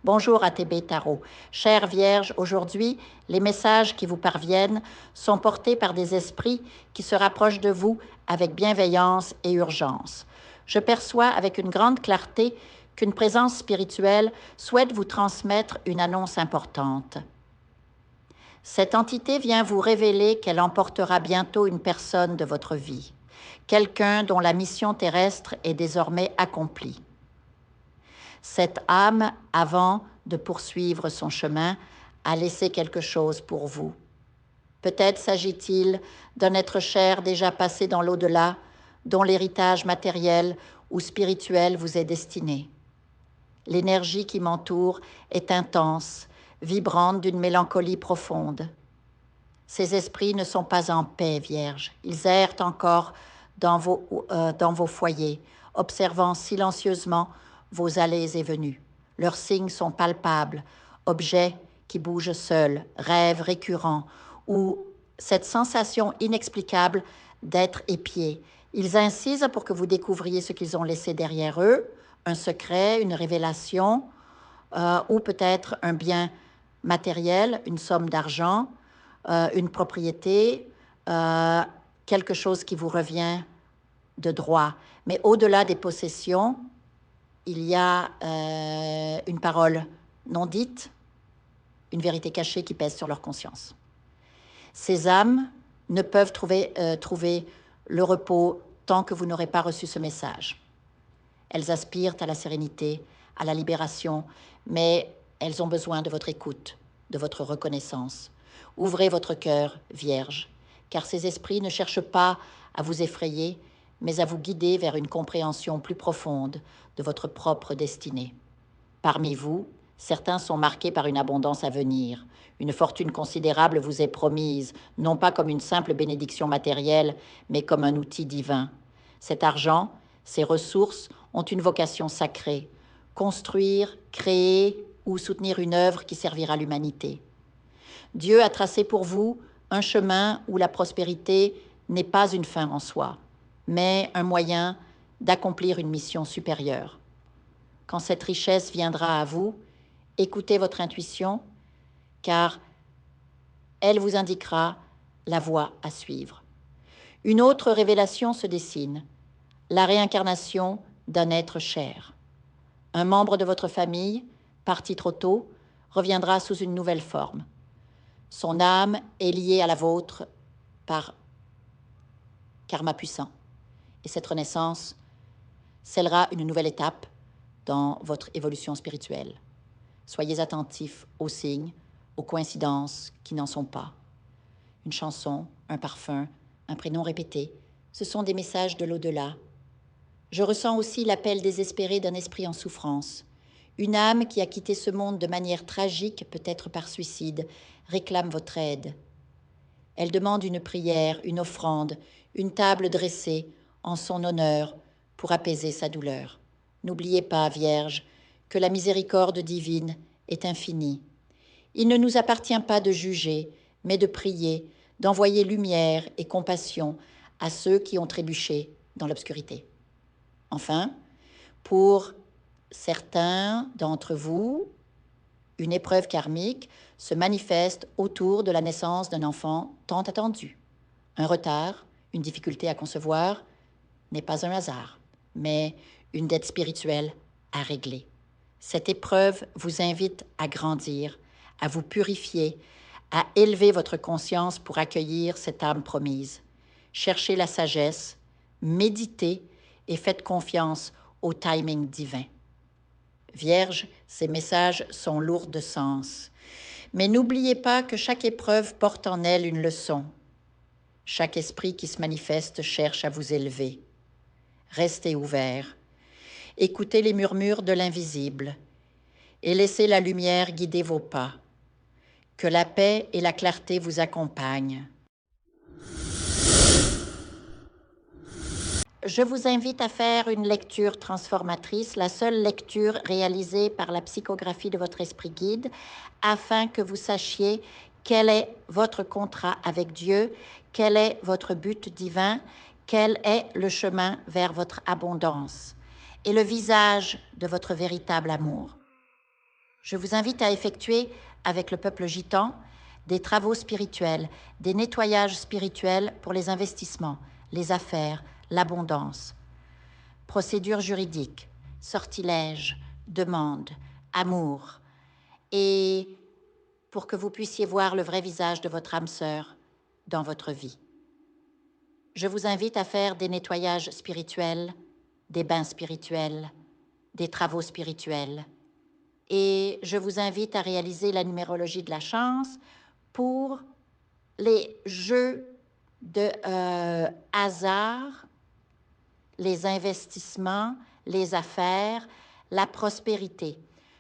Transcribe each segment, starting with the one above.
Bonjour ATB Tarot. Chère Vierge, aujourd'hui, les messages qui vous parviennent sont portés par des esprits qui se rapprochent de vous avec bienveillance et urgence. Je perçois avec une grande clarté qu'une présence spirituelle souhaite vous transmettre une annonce importante. Cette entité vient vous révéler qu'elle emportera bientôt une personne de votre vie, quelqu'un dont la mission terrestre est désormais accomplie. Cette âme, avant de poursuivre son chemin, a laissé quelque chose pour vous. Peut-être s'agit-il d'un être cher déjà passé dans l'au-delà, dont l'héritage matériel ou spirituel vous est destiné. L'énergie qui m'entoure est intense, vibrante d'une mélancolie profonde. Ces esprits ne sont pas en paix, Vierge. Ils errent encore dans vos foyers, observant silencieusement vos allées et venues. Leurs signes sont palpables, objets qui bougent seuls, rêves récurrents, ou cette sensation inexplicable d'être épiés. Ils incisent pour que vous découvriez ce qu'ils ont laissé derrière eux, un secret, une révélation, ou peut-être un bien matériel, une somme d'argent, une propriété, quelque chose qui vous revient de droit. Mais au-delà des possessions, il y a une parole non dite, une vérité cachée qui pèse sur leur conscience. Ces âmes ne peuvent trouver le repos tant que vous n'aurez pas reçu ce message. Elles aspirent à la sérénité, à la libération, mais elles ont besoin de votre écoute, de votre reconnaissance. Ouvrez votre cœur, Vierge, car ces esprits ne cherchent pas à vous effrayer, mais à vous guider vers une compréhension plus profonde de votre propre destinée. Parmi vous, certains sont marqués par une abondance à venir. Une fortune considérable vous est promise, non pas comme une simple bénédiction matérielle, mais comme un outil divin. Cet argent, ces ressources ont une vocation sacrée: construire, créer ou soutenir une œuvre qui servira l'humanité. Dieu a tracé pour vous un chemin où la prospérité n'est pas une fin en soi, mais un moyen d'accomplir une mission supérieure. Quand cette richesse viendra à vous, écoutez votre intuition, car elle vous indiquera la voie à suivre. Une autre révélation se dessine, la réincarnation d'un être cher. Un membre de votre famille, parti trop tôt, reviendra sous une nouvelle forme. Son âme est liée à la vôtre par karma puissant. Et cette renaissance scellera une nouvelle étape dans votre évolution spirituelle. Soyez attentifs aux signes, aux coïncidences qui n'en sont pas. Une chanson, un parfum, un prénom répété, ce sont des messages de l'au-delà. Je ressens aussi l'appel désespéré d'un esprit en souffrance. Une âme qui a quitté ce monde de manière tragique, peut-être par suicide, réclame votre aide. Elle demande une prière, une offrande, une table dressée en son honneur pour apaiser sa douleur. N'oubliez pas, Vierge, que la miséricorde divine est infinie. Il ne nous appartient pas de juger, mais de prier, d'envoyer lumière et compassion à ceux qui ont trébuché dans l'obscurité. Enfin, pour certains d'entre vous, une épreuve karmique se manifeste autour de la naissance d'un enfant tant attendu. Un retard, une difficulté à concevoir n'est pas un hasard, mais une dette spirituelle à régler. Cette épreuve vous invite à grandir, à vous purifier, à élever votre conscience pour accueillir cette âme promise. Cherchez la sagesse, méditez et faites confiance au timing divin. Vierge, ces messages sont lourds de sens. Mais n'oubliez pas que chaque épreuve porte en elle une leçon. Chaque esprit qui se manifeste cherche à vous élever. Restez ouverts. Écoutez les murmures de l'invisible et laissez la lumière guider vos pas. Que la paix et la clarté vous accompagnent. Je vous invite à faire une lecture transformatrice, la seule lecture réalisée par la psychographie de votre esprit guide, afin que vous sachiez quel est votre contrat avec Dieu, quel est votre but divin, quel est le chemin vers votre abondance et le visage de votre véritable amour. Je vous invite à effectuer avec le peuple gitan des travaux spirituels, des nettoyages spirituels pour les investissements, les affaires, l'abondance. Procédures juridiques, sortilèges, demandes, amour. Et pour que vous puissiez voir le vrai visage de votre âme sœur dans votre vie. Je vous invite à faire des nettoyages spirituels, des bains spirituels, des travaux spirituels. Et je vous invite à réaliser la numérologie de la chance pour les jeux de hasard, les investissements, les affaires, la prospérité.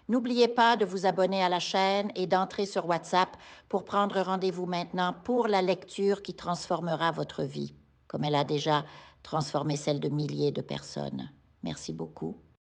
N'oubliez pas de vous abonner à la chaîne et d'entrer sur WhatsApp pour prendre rendez-vous maintenant pour la lecture qui transformera votre vie, comme elle a déjà transformé celle de milliers de personnes. Merci beaucoup.